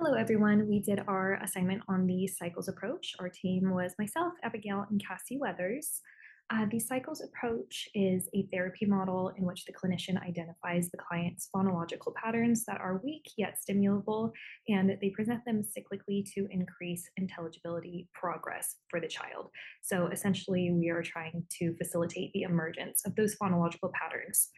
Hello, everyone. We did our assignment on the cycles approach. Our team was myself, Abigail, and Cassie Weathers. The cycles approach is a therapy model in which the clinician identifies the client's phonological patterns that are weak yet stimulable, and they present them cyclically to increase intelligibility progress for the child. So essentially, we are trying to facilitate the emergence of those phonological patterns.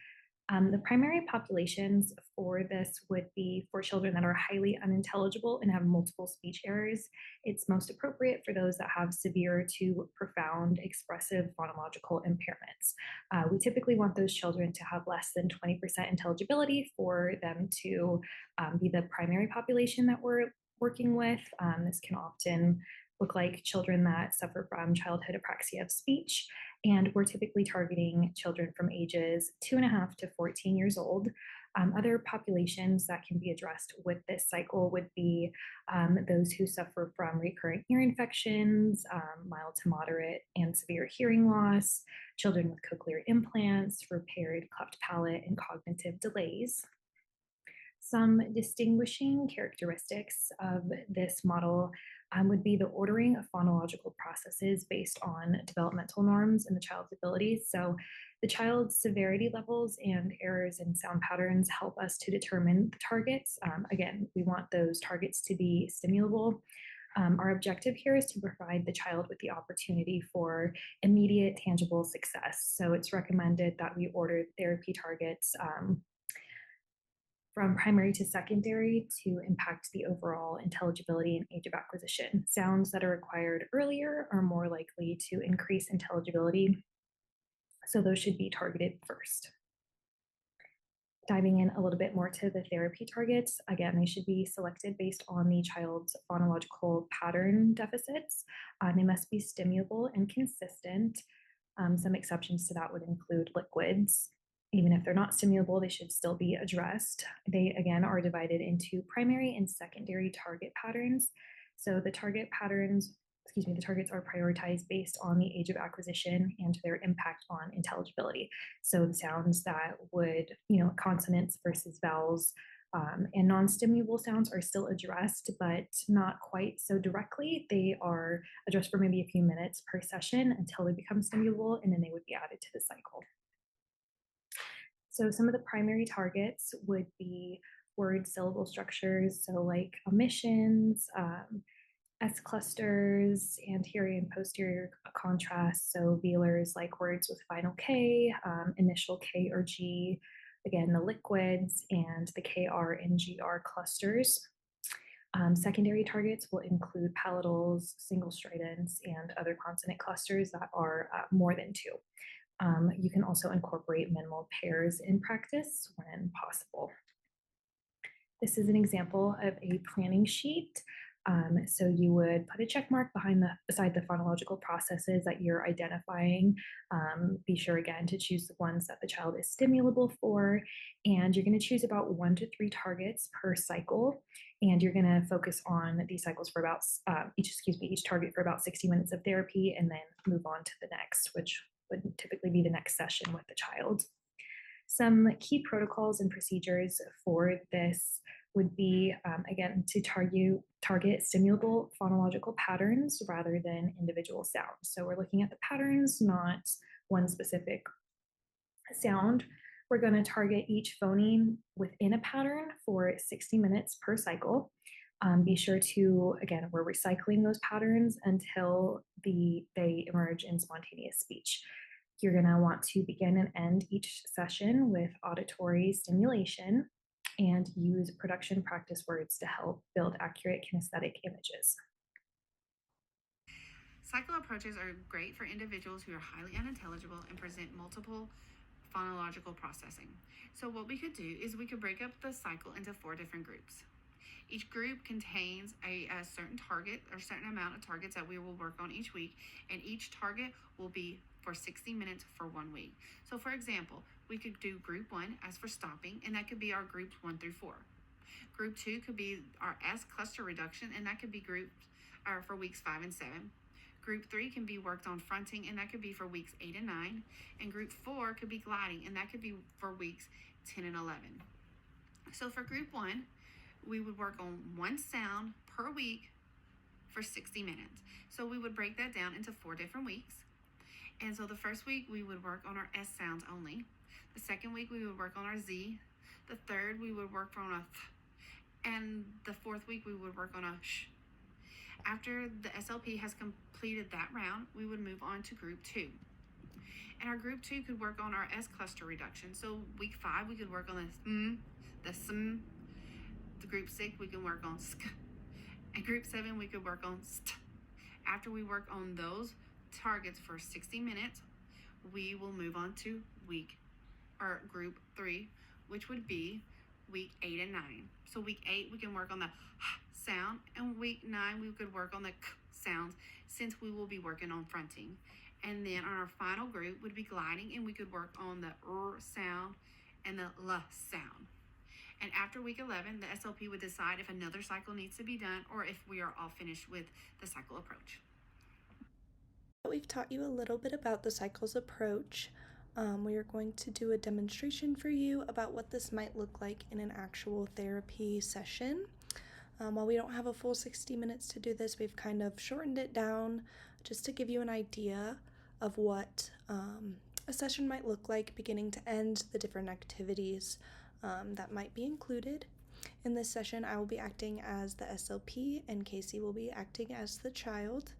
The primary populations for this would be for children that are highly unintelligible and have multiple speech errors. It's most appropriate for those that have severe to profound expressive phonological impairments. We typically want those children to have less than 20% intelligibility for them to be the primary population that we're working with. This can often look like children that suffer from childhood apraxia of speech, and we're typically targeting children from ages 2.5 to 14 years old. Other populations that can be addressed with this cycle would be those who suffer from recurrent ear infections, mild to moderate and severe hearing loss, children with cochlear implants, repaired cleft palate, and cognitive delays. Some distinguishing characteristics of this model would be the ordering of phonological processes based on developmental norms and the child's abilities. So, the child's severity levels and errors in sound patterns help us to determine the targets. Again, we want those targets to be stimulable. Our objective here is to provide the child with the opportunity for immediate, tangible success. So, it's recommended that we order therapy targets from primary to secondary to impact the overall intelligibility and age of acquisition. Sounds that are required earlier are more likely to increase intelligibility, so those should be targeted first. Diving in a little bit more to the therapy targets, again, they should be selected based on the child's phonological pattern deficits. They must be stimulable and consistent. Some exceptions to that would include liquids. Even if they're not stimulable, they should still be addressed. They, again, are divided into primary and secondary target patterns. So the target patterns, the targets are prioritized based on the age of acquisition and their impact on intelligibility. So the sounds that would, consonants versus vowels, and non-stimulable sounds are still addressed, but not quite so directly. They are addressed for maybe a few minutes per session until they become stimulable, and then they would be added to the cycle. So some of the primary targets would be word syllable structures, so like omissions, S clusters, anterior and posterior contrast, so velars like words with final K, initial K or G, again, the liquids, and the KR and GR clusters. Secondary targets will include palatals, single stridents, and other consonant clusters that are more than two. You can also incorporate minimal pairs in practice when possible. This is an example of a planning sheet. So you would put a check mark beside the phonological processes that you're identifying. Be sure again to choose the ones that the child is stimulable for, and you're going to choose about 1 to 3 targets per cycle, and you're going to focus on these cycles for about each target for about 60 minutes of therapy, and then move on to the next, which would typically be the next session with the child. Some key protocols and procedures for this would be, again, to target stimulable phonological patterns rather than individual sounds. So we're looking at the patterns, not one specific sound. We're going to target each phoneme within a pattern for 60 minutes per cycle. Be sure to, again, we're recycling those patterns until they emerge in spontaneous speech. You're going to want to begin and end each session with auditory stimulation and use production practice words to help build accurate kinesthetic images. Cycle approaches are great for individuals who are highly unintelligible and present multiple phonological processing. So what we could do is we could break up the cycle into 4 different groups. Each group contains a certain target or certain amount of targets that we will work on each week, and each target will be for 60 minutes for 1 week. So for example, we could do group 1 as for stopping, and that could be our groups 1 through 4. Group 2 could be our S cluster reduction, and that could be groups for weeks 5 and 7. Group 3 can be worked on fronting, and that could be for weeks 8 and 9. And group 4 could be gliding, and that could be for weeks 10 and 11. So for group 1, We would work on one sound per week for 60 minutes. So we would break that down into 4 different weeks. And so the first week we would work on our S sounds only. The second week we would work on our Z. The third we would work on a th. And the fourth week we would work on a sh. After the SLP has completed that round, we would move on to group 2. And our group 2 could work on our S cluster reduction. So week 5 we could work on the sm. The group 6 we can work on sk. And group 7 we could work on st. After we work on those targets for 60 minutes, we will move on to group 3, which would be week 8 and 9. So week 8 we can work on the sound, and week 9 we could work on the k sounds, since we will be working on fronting. And then on our final group would be gliding, and we could work on the r sound and the l sound. And after week 11, the SLP would decide if another cycle needs to be done or if we are all finished with the cycle approach. We've taught you a little bit about the cycles approach. We are going to do a demonstration for you about what this might look like in an actual therapy session. While we don't have a full 60 minutes to do this, we've kind of shortened it down just to give you an idea of what a session might look like beginning to end, the different activities that might be included. In this session, I will be acting as the SLP and Casey will be acting as the child.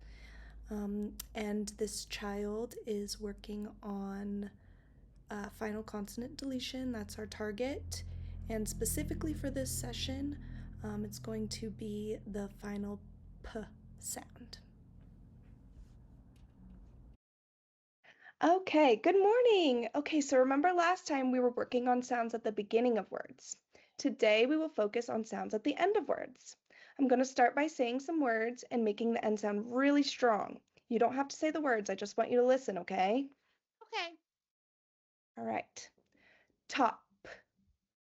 And this child is working on final consonant deletion. That's our target. And specifically for this session, it's going to be the final P sound. Okay, good morning. Okay, so remember last time we were working on sounds at the beginning of words. Today we will focus on sounds at the end of words. I'm going to start by saying some words and making the end sound really strong. You don't have to say the words, I just want you to listen, okay? Okay. All right. Top,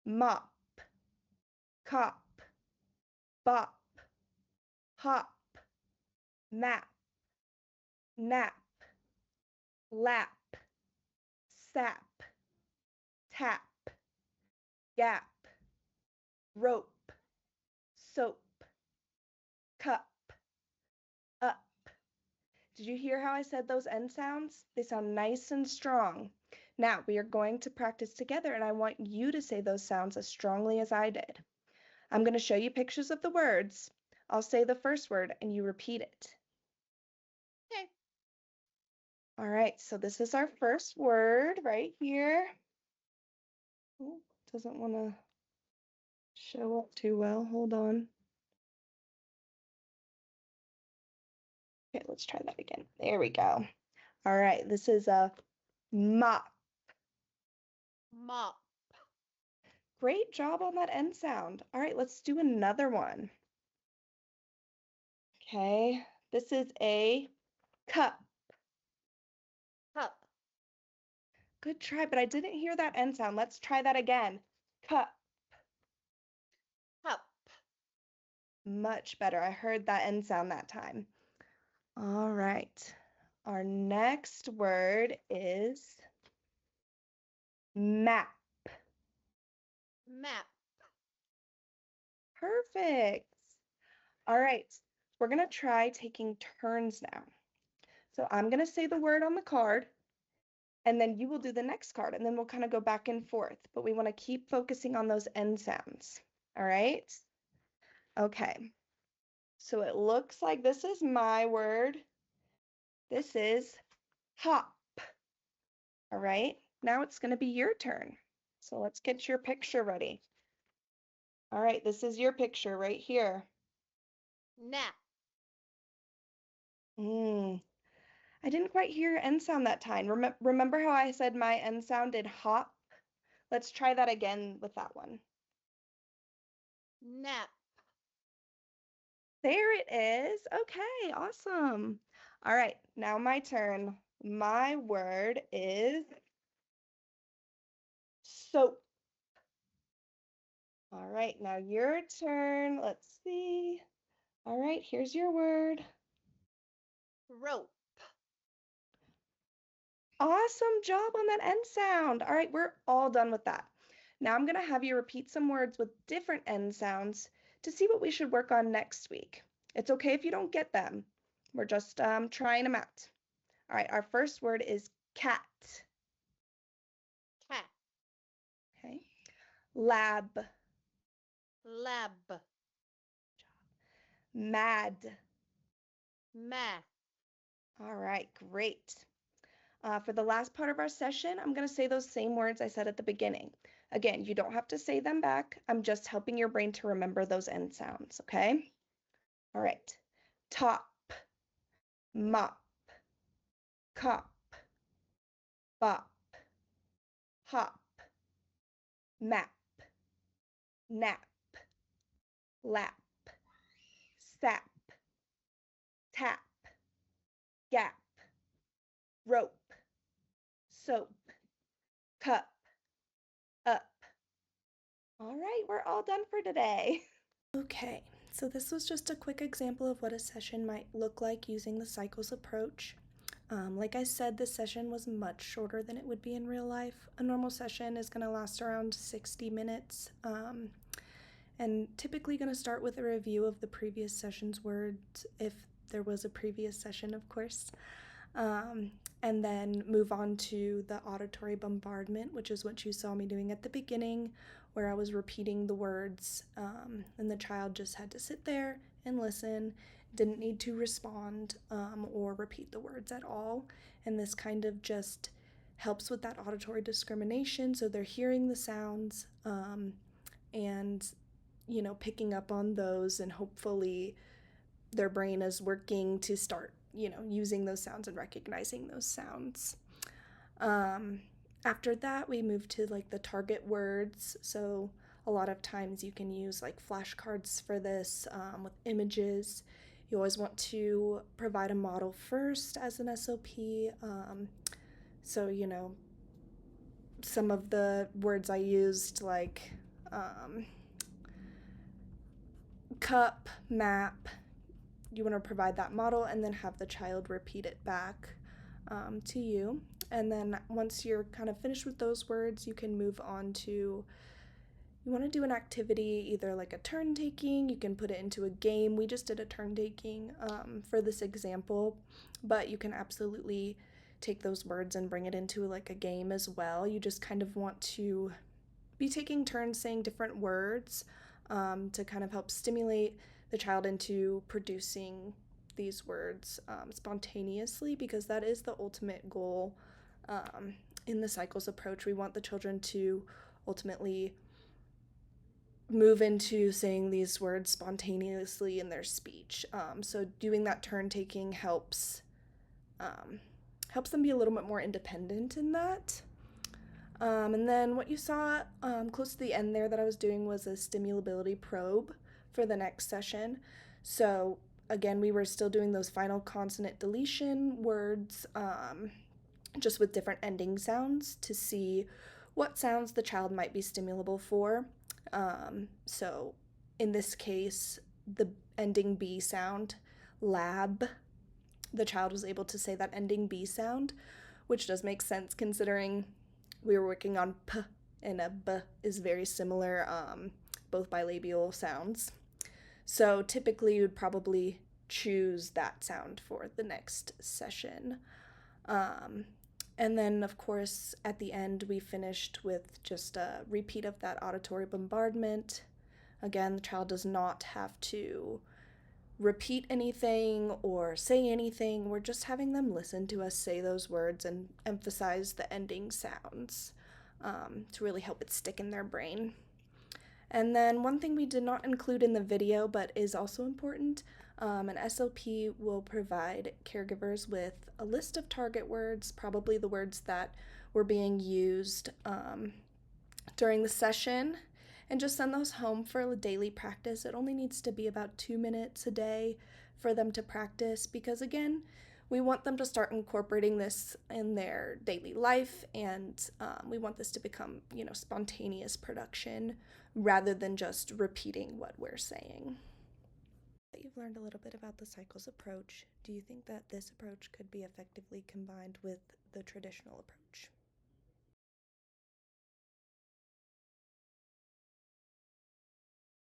mop, cop, bop, hop, map, nap, lap, sap, tap, gap, rope, soap, cup, up. Did you hear how I said those end sounds? They sound nice and strong. Now we are going to practice together, and I want you to say those sounds as strongly as I did. I'm going to show you pictures of the words. I'll say the first word and you repeat it. Okay. All right, so this is our first word right here. Oh, doesn't want to show up too well. Hold on. Okay, let's try that again. There we go. All right, this is a mop. Mop. Great job on that end sound. All right, let's do another one. Okay, this is a cup. Cup. Good try, but I didn't hear that end sound. Let's try that again. Cup. Cup. Much better. I heard that end sound that time. All right. Our next word is map. Map. Perfect. All right. We're going to try taking turns now. So I'm going to say the word on the card, and then you will do the next card, and then we'll kind of go back and forth. But we want to keep focusing on those end sounds. All right? Okay. So it looks like this is my word. This is hop. All right. Now it's going to be your turn. So let's get your picture ready. All right, this is your picture right here. Nap. I didn't quite hear your end sound that time. Remember how I said my end sound did hop? Let's try that again with that one. Nap. There it is. Okay, awesome. All right, now my turn. My word is soap. All right, now your turn. Let's see. All right, here's your word. Rope. Awesome job on that end sound. All right, we're all done with that. Now I'm going to have you repeat some words with different end sounds to see what we should work on next week. It's okay if you don't get them. We're just trying them out. All right, our first word is cat. Cat. Okay. Lab. Lab. Mad. Math. All right, great. For the last part of our session, I'm going to say those same words I said at the beginning. Again, you don't have to say them back. I'm just helping your brain to remember those end sounds, okay? All right. Top, mop, cop, bop, hop, map, nap, lap, sap, tap, gap, rope, soap, cup, up. All right, we're all done for today. Okay, so this was just a quick example of what a session might look like using the cycles approach. Like I said, this session was much shorter than it would be in real life. A normal session is going to last around 60 minutes and typically going to start with a review of the previous session's words, if there was a previous session, of course, and then move on to the auditory bombardment, which is what you saw me doing at the beginning, where I was repeating the words, and the child just had to sit there and listen, didn't need to respond or repeat the words at all. And this kind of just helps with that auditory discrimination, so they're hearing the sounds and, you know, picking up on those, and hopefully their brain is working to start, you know, using those sounds and recognizing those sounds. After that, we move to like the target words. So a lot of times you can use like flashcards for this with images. You always want to provide a model first as an SOP. So, you know, some of the words I used, like cup, map, you want to provide that model and then have the child repeat it back to you. And then once you're kind of finished with those words, you can move on to, you want to do an activity, either like a turn taking, you can put it into a game. We just did a turn taking for this example, but you can absolutely take those words and bring it into like a game as well. You just kind of want to be taking turns saying different words to kind of help stimulate the child into producing these words spontaneously, because that is the ultimate goal in the cycles approach. We want the children to ultimately move into saying these words spontaneously in their speech. So doing that turn taking helps them be a little bit more independent in that. And then what you saw close to the end there that I was doing was a stimulability probe for the next session. So again, we were still doing those final consonant deletion words, just with different ending sounds to see what sounds the child might be stimulable for. So in this case, the ending B sound, lab, the child was able to say that ending B sound, which does make sense considering we were working on P, and a B is very similar, both bilabial sounds. So typically you would probably choose that sound for the next session. And then, of course, at the end, we finished with just a repeat of that auditory bombardment. Again, the child does not have to repeat anything or say anything. We're just having them listen to us say those words and emphasize the ending sounds to really help it stick in their brain. And then one thing we did not include in the video but is also important, an SOP will provide caregivers with a list of target words, probably the words that were being used during the session, and just send those home for a daily practice. It only needs to be about 2 minutes a day for them to practice, because again, we want them to start incorporating this in their daily life, and we want this to become, you know, spontaneous production rather than just repeating what we're saying. You've learned a little bit about the cycles approach. Do you think that this approach could be effectively combined with the traditional approach?